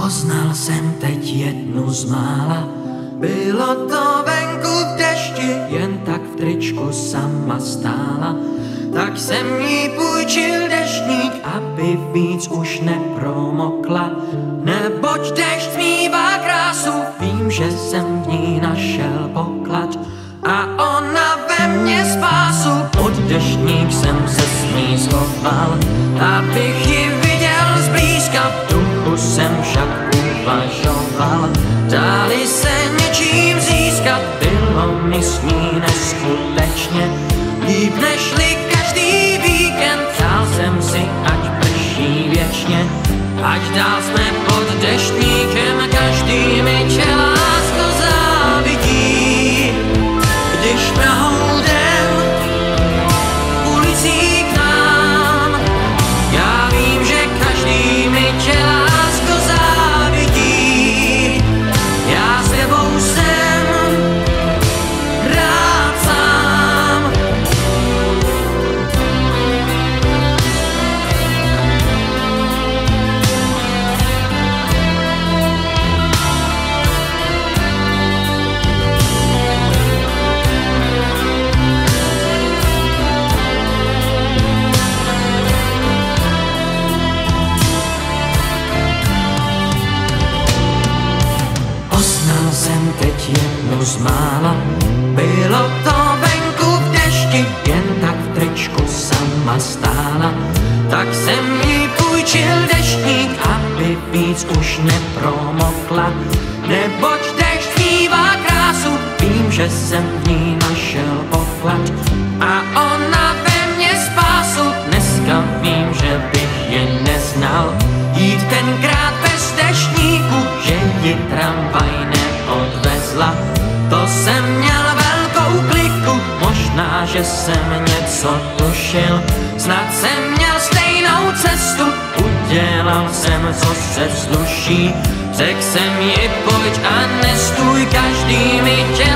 Poznal jsem teď jednu z mála, bylo to venku v dešti, jen tak v tričku sama stála. Tak jsem jí půjčil deštník, aby víc už nepromokla. Neboť dešť smívá krásu, vím, že jsem v ní našel poklad. A ona ve mně spásu, pod deštník jsem se s ní schoval, abych ji viděl zblízka. V duchu jsem však uvažoval, dali se něčím získat. Bylo mi s ní neskutečně líp nežli každý víkend. Přál jsem si, ať prší věčně, ať dál jsme pod deštníkem. Každý mi tě lásko závidí, když proudem ulicí k nám. Já vím, že každý mi tě lásko závidí, já s tebou jsem rád sám. Poznal jsem teď jednu z mála, bylo to venku v dešti, jen tak v tričku sama stála. Tak jsem jí půjčil deštník, aby víc už nepromokla. Neboť dešť mívá krásu, vím, že jsem v ní našel poklad. A ona ve mně spásu, dneska vím, že bych je neznal. Jít tenkrát bez deštníku, že ji tramvaj neodvezla. To jsem měl velkou kliku, možná, že jsem něco tušil. Snad jsem měl stejnou cestu, udělal jsem, co se sluší. Řekl jsem ji, pojď a nestůj, každý mi tě